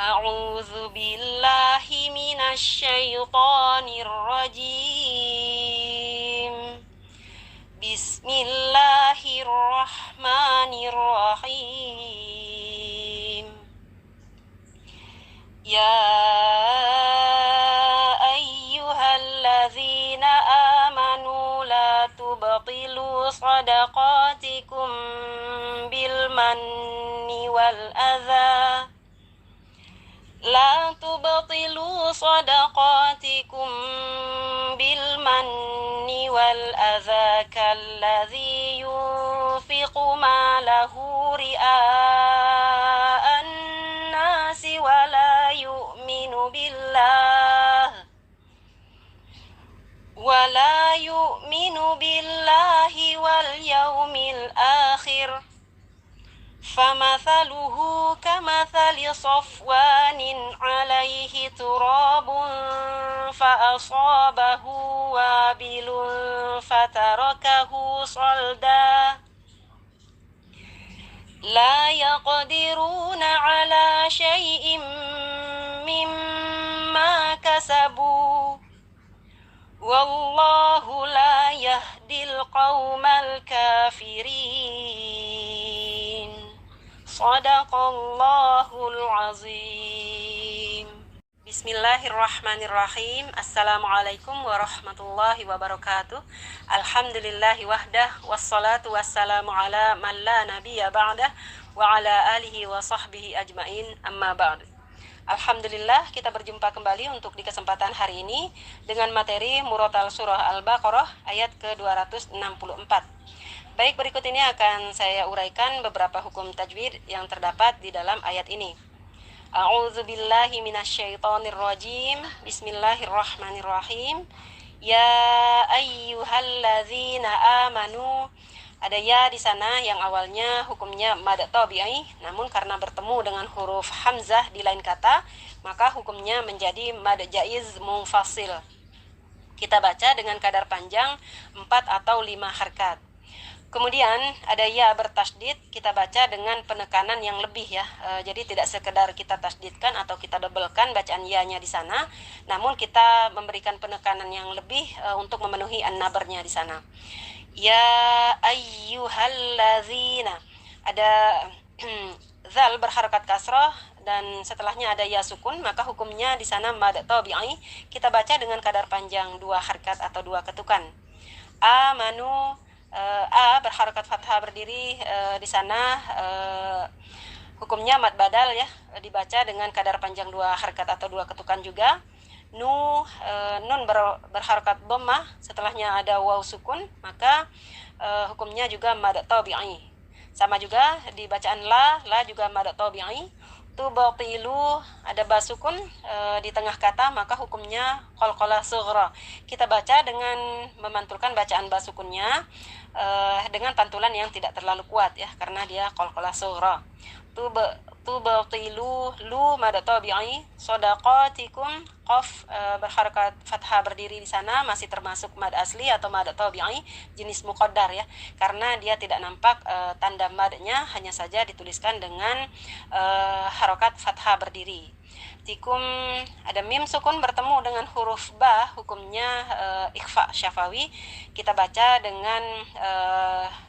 A'udzu billahi minasyaitonir rajim. Bismillahirrahmanirrahim. Ya ayyuhalladzina amanu la tubtilu shadaqatikum bil manni wal adza. لا تبطلوا صدقاتكم بالمن والأذى كالذي ينفق ماله رئاء الناس ولا يؤمن بالله واليوم الآخر فمثله كمثل صفوان عليه تراب فأصابه وابل فتركه صلدا لا يقدرون على شيء مما كسبوا والله لا يهدي القوم الكافرين. Sadaqallahul azim. Bismillahirrahmanirrahim. Assalamualaikum warahmatullahi wabarakatuh. Alhamdulillahi wahdah, wassalatu wassalamu ala man la nabiyya ba'dah, wa ala alihi wa sahbihi ajmain, amma ba'd. Alhamdulillah, kita berjumpa kembali untuk di kesempatan hari ini dengan materi Murotal Surah Al-Baqarah ayat ke-264. Baik, berikut ini akan saya uraikan beberapa hukum tajwid yang terdapat di dalam ayat ini. A'udzu billahi minasyaitonir rajim. Bismillahirrahmanirrahim. Ya ayyuhalladzina amanu. Ada ya di sana yang awalnya hukumnya mad tabi'i, namun karena bertemu dengan huruf hamzah di lain kata, maka hukumnya menjadi mad jaiz munfasil. Kita baca dengan kadar panjang 4 atau 5 harkat. Kemudian ada ya bertasdid, kita baca dengan penekanan yang lebih ya. Jadi tidak sekedar kita tasdidkan atau kita dobelkan bacaan ya-nya di sana, namun kita memberikan penekanan yang lebih untuk memenuhi an-nabarnya di sana. Ya ayyuhallazina. Ada zal berharokat kasrah dan setelahnya ada ya sukun, maka hukumnya di sana mad tabi'i. Kita baca dengan kadar panjang 2 harkat atau 2 ketukan. Amanu. A berharokat fathah berdiri di sana hukumnya mad badal ya, dibaca dengan kadar panjang 2 harkat atau 2 ketukan juga. Nun berharokat dhammah, setelahnya ada waw sukun, maka hukumnya juga mad tabi'i. Sama juga di bacaan la juga mad tabi'i. Tubtilu ada ba sukun di tengah kata, maka hukumnya qalqalah sughra. Kita baca dengan memantulkan bacaan ba sukunnya dengan pantulan yang tidak terlalu kuat ya, karena dia qalqalah sughra. Tubtilu lu mad tabi'i. Shadaqatikum qaf berharakat fathah berdiri di sana masih termasuk mad asli atau mad tabi'i jenis muqaddar ya, karena dia tidak nampak tanda madnya, hanya saja dituliskan dengan harokat fathah berdiri. Tikum ada mim sukun bertemu dengan huruf ba, hukumnya ikhfa syafawi. Kita baca dengan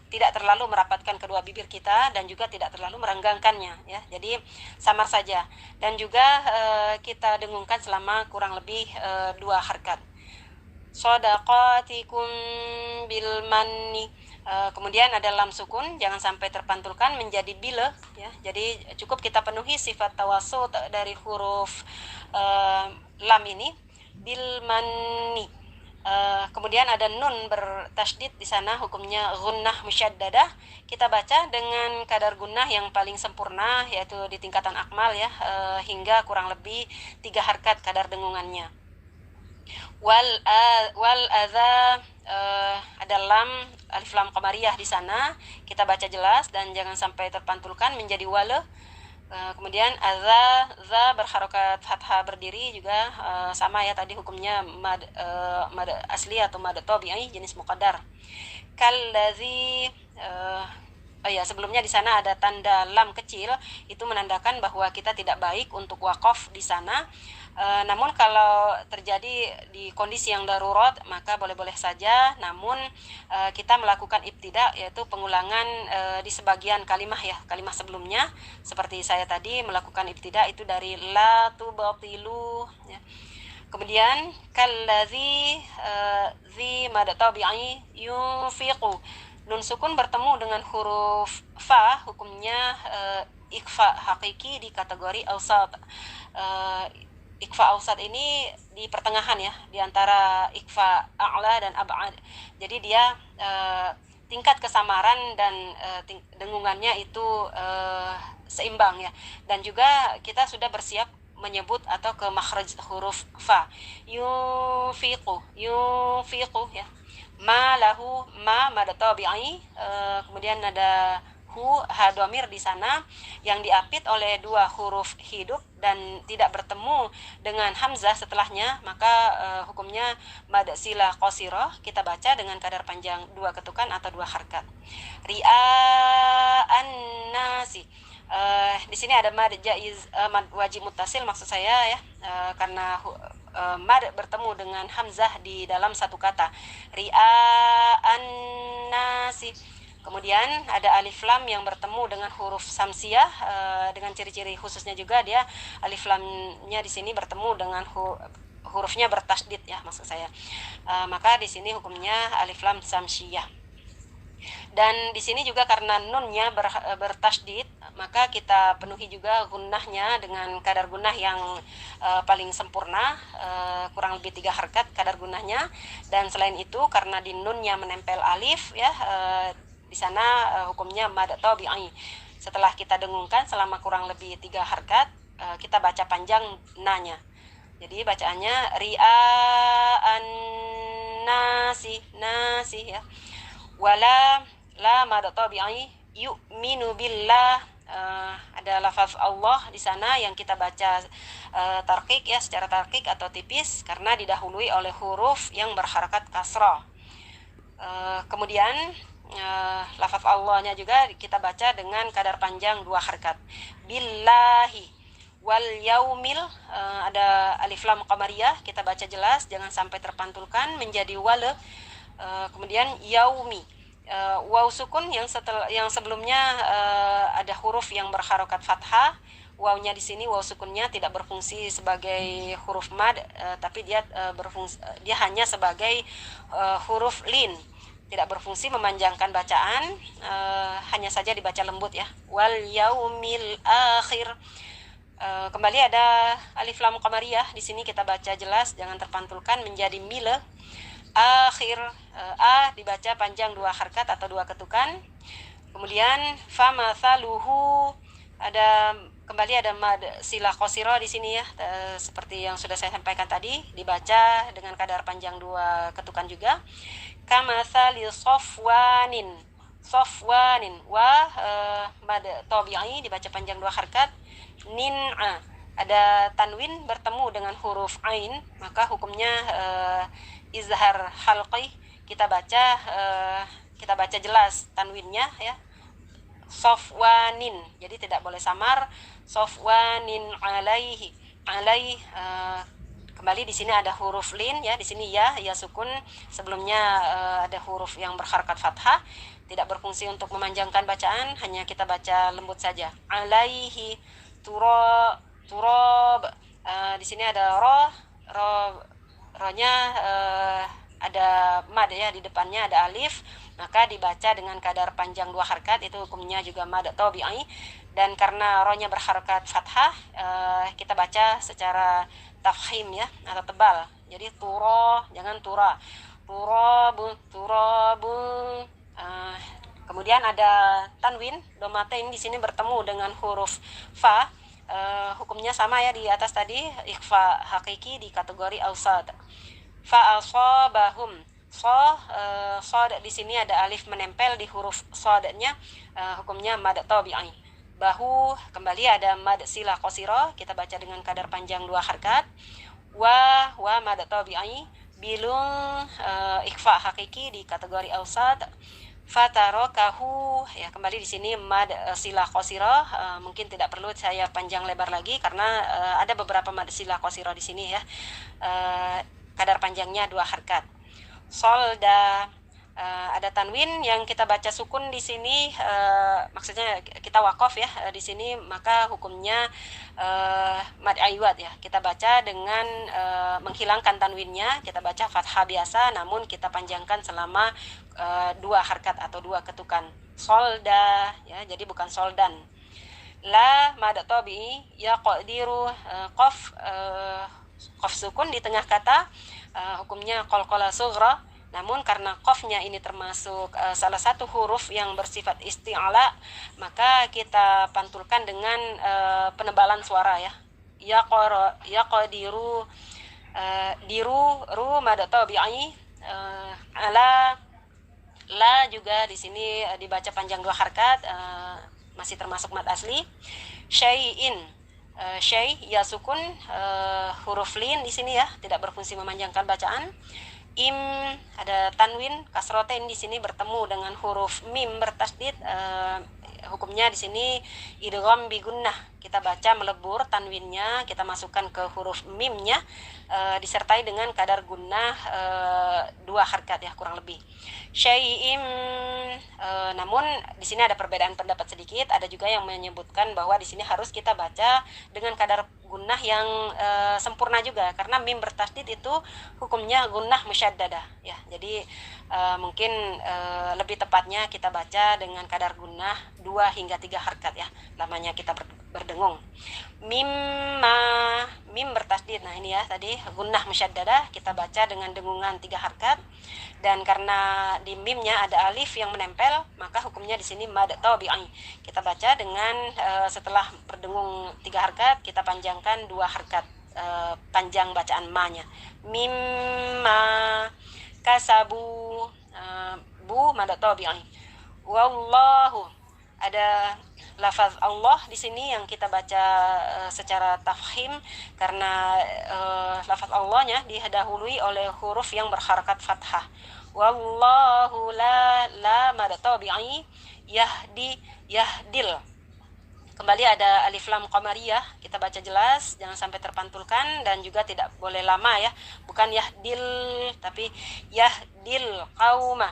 tidak terlalu merapatkan kedua bibir kita dan juga tidak terlalu merenggangkannya ya. Jadi samar saja, dan juga kita dengungkan selama kurang lebih 2 harkat. Shadaqatikum bil manni. Kemudian ada lam sukun, jangan sampai terpantulkan menjadi bila ya. Jadi cukup kita penuhi sifat tawassut dari huruf lam ini, bil manni. Kemudian ada nun bertasydid di sana, hukumnya gunnah musyaddadah. Kita baca dengan kadar gunnah yang paling sempurna, yaitu di tingkatan akmal ya, hingga kurang lebih 3 harkat kadar dengungannya. Wal adza ada lam alif lam qamariyah di sana, kita baca jelas dan jangan sampai terpantulkan menjadi wala. Kemudian adza za berharokat fathah berdiri juga sama ya, tadi hukumnya mad asli atau mad tabi'i jenis muqaddar. Kallazi Oh ya, sebelumnya di sana ada tanda lam kecil, itu menandakan bahwa kita tidak baik untuk wakaf di sana. Namun kalau terjadi di kondisi yang darurat, maka boleh-boleh saja. Namun kita melakukan ibtida, yaitu pengulangan di sebagian kalimah ya, kalimah sebelumnya. Seperti saya tadi melakukan ibtida itu dari la tubatilu ya. Kemudian kallazi zi mad tabi'i yunfiqu. Nun sukun bertemu dengan huruf fa, hukumnya ikfa hakiki di kategori awsat. Ikfa awsat ini di pertengahan ya, di antara ikfa a'la dan ab'ad. Jadi dia tingkat kesamaran dan dengungannya itu seimbang ya. Dan juga kita sudah bersiap menyebut atau ke makhraj huruf fa. Yunfiqu ya. Ma lahu ma mad tabi'i, kemudian ada ha dhamir di sana yang diapit oleh dua huruf hidup dan tidak bertemu dengan hamzah setelahnya, maka hukumnya mad silah qasirah, kita baca dengan kadar panjang 2 ketukan atau 2 harkat. Ria'an nasi, di sini ada mad jaiz, mad wajib muttasil maksud saya ya, karena mad bertemu dengan hamzah di dalam satu kata. Ria'an nasi. Kemudian ada alif lam yang bertemu dengan huruf samsiah, dengan ciri-ciri khususnya juga, dia alif lamnya di sini bertemu dengan hurufnya bertasdid ya maksud saya. Maka di sini hukumnya alif lam samsiah. Dan di sini juga karena nunnya bertasdid, maka kita penuhi juga gunnahnya dengan kadar gunnah yang paling sempurna, kurang lebih 3 harkat kadar gunnahnya. Dan selain itu karena di nunnya menempel alif ya, di sana hukumnya mad tabi'i. Setelah kita dengungkan selama kurang lebih 3 harkat, kita baca panjang nanya. Jadi bacaannya ria'an nasi ya. Wala la mad tabi'i yu'minu billah, ada lafaz Allah di sana yang kita baca tarqiq ya, secara tarqiq atau tipis karena didahului oleh huruf yang berharakat kasrah. Kemudian lafaz Allahnya juga kita baca dengan kadar panjang 2 harkat. Billahi wal yaumil, ada alif lam qamariyah, kita baca jelas, jangan sampai terpantulkan menjadi wal. Kemudian yaumi, waw sukun yang sebelumnya ada huruf yang berharokat fathah. Wawnya di sini waw sukunnya tidak berfungsi sebagai huruf mad, tapi dia dia hanya sebagai huruf lin, tidak berfungsi memanjangkan bacaan, hanya saja dibaca lembut ya. Wal yaumil akhir. Kembali ada alif lam qamariyah, di sini kita baca jelas, jangan terpantulkan menjadi mile. Akhir, a dibaca panjang 2 harkat atau 2 ketukan. Kemudian famathaluhu, kembali ada mad silah qasirah di sini ya, seperti yang sudah saya sampaikan tadi, dibaca dengan kadar panjang 2 ketukan juga. Kamathali safwanin wa mad tabi'i dibaca panjang 2 harkat. Nin'a, ada tanwin bertemu dengan huruf ain, maka hukumnya izhar halqi, kita baca jelas tanwinnya ya. Safwanin, jadi tidak boleh samar. Safwanin alaihi, kembali di sini ada huruf lin ya, di sini ya sukun, sebelumnya ada huruf yang berharakat fathah, tidak berfungsi untuk memanjangkan bacaan, hanya kita baca lembut saja. Alaihi turab, di sini ada ronya ada mad ya, di depannya ada alif, maka dibaca dengan kadar panjang 2 harkat, itu hukumnya juga mad tabi'i. Dan karena ronya berharakat fathah, kita baca secara tafhim ya, atau tebal, jadi jangan turabu. Kemudian ada tanwin domatain di sini bertemu dengan huruf fa, hukumnya sama ya di atas tadi, ikhfa hakiki di kategori awsad. Fa asabahum, shad di sini ada alif menempel di huruf shadnya, hukumnya mad tabi'i. Bahu, kembali ada mad silah qasirah, kita baca dengan kadar panjang 2 harkat. Wa mad tabi'i. Bilung, ikhfa hakiki di kategori awsad. Fatarakahu, ya kembali di sini mad silah qasirah, mungkin tidak perlu saya panjang lebar lagi karena ada beberapa mad silah qasirah di sini ya. Kadar panjangnya 2 harkat. Solda, ada tanwin yang kita baca sukun di sini, maksudnya kita wakof ya di sini, maka hukumnya mad aywad ya. Kita baca dengan menghilangkan tanwinnya, kita baca fathah biasa, namun kita panjangkan selama 2 harkat atau 2 ketukan. Solda ya, jadi bukan soldan. La mad tabi'i ya qadiru, qaf sukun di tengah kata, hukumnya qalqalah sughra. Namun karena qafnya ini termasuk salah satu huruf yang bersifat isti'ala, maka kita pantulkan dengan penebalan suara ya. Ya qadiru, diru ru mad tabi'i, ala la juga di sini dibaca panjang 2 harkat, masih termasuk mad asli. Syai'in, syai ya sukun, huruf lin di sini ya, tidak berfungsi memanjangkan bacaan. Im ada tanwin kasrotain di sini bertemu dengan huruf mim bertasdid, hukumnya di sini idgham bi gunnah. Kita baca melebur tanwinnya, kita masukkan ke huruf mimnya, disertai dengan kadar gunnah 2 harkat ya kurang lebih. Syai'im, namun di sini ada perbedaan pendapat sedikit. Ada juga yang menyebutkan bahwa di sini harus kita baca dengan kadar gunnah yang sempurna juga, karena mim bertasdid itu hukumnya gunnah musyaddadah ya. Jadi mungkin lebih tepatnya kita baca dengan kadar gunnah 2 hingga 3 harkat ya, lamanya kita berdengung. Mimma, mim bertasdid, nah ini ya tadi gunnah musyaddadah, kita baca dengan dengungan 3 harkat, dan karena di mimnya ada alif yang menempel, maka hukumnya di sini mad tabi'i. Kita baca dengan setelah berdengung 3 harkat, kita panjangkan 2 harkat, panjang bacaan ma-nya. Mimma kasabu, bu mad tabi'i. Wallahu, ada lafaz Allah di sini yang kita baca secara tafhim, karena lafaz Allahnya didahului oleh huruf yang berharakat fathah. Wallahu la mad tabi'i, yahdi yahdil. Kembali ada alif lam qamariyah, kita baca jelas, jangan sampai terpantulkan, dan juga tidak boleh lama ya, bukan yahdil tapi yahdil qauma.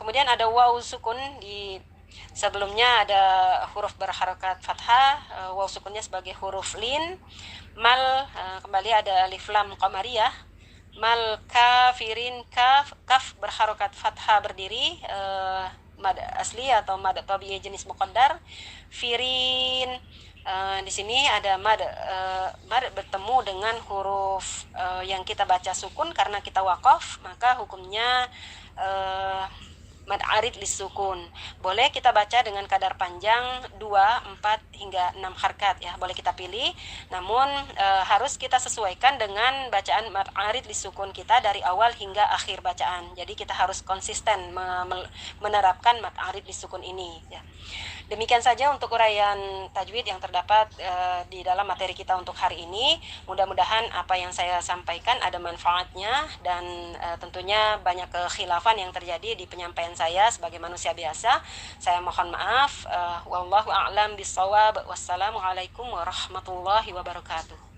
Kemudian ada waw sukun di sebelumnya, ada huruf berharakat fathah, waw sukunnya sebagai huruf lin. Mal, kembali ada alif lam qamariyah. Mal kafirin, kaf berharakat fathah berdiri, mad asli atau mad tabi'i jenis muqaddar. Firin, di sini ada mad bertemu dengan huruf yang kita baca sukun karena kita waqaf, maka hukumnya mad arid lisukun. Boleh kita baca dengan kadar panjang 2, 4 hingga 6 harkat ya, boleh kita pilih. Namun harus kita sesuaikan dengan bacaan mad arid lisukun kita dari awal hingga akhir bacaan. Jadi kita harus konsisten menerapkan mad arid lisukun ini ya. Demikian saja untuk uraian tajwid yang terdapat di dalam materi kita untuk hari ini. Mudah-mudahan apa yang saya sampaikan ada manfaatnya, dan tentunya banyak kekhilafan yang terjadi di penyampaian saya sebagai manusia biasa. Saya mohon maaf. Wallahu a'lam bishawab. Wassalamualaikum warahmatullahi wabarakatuh.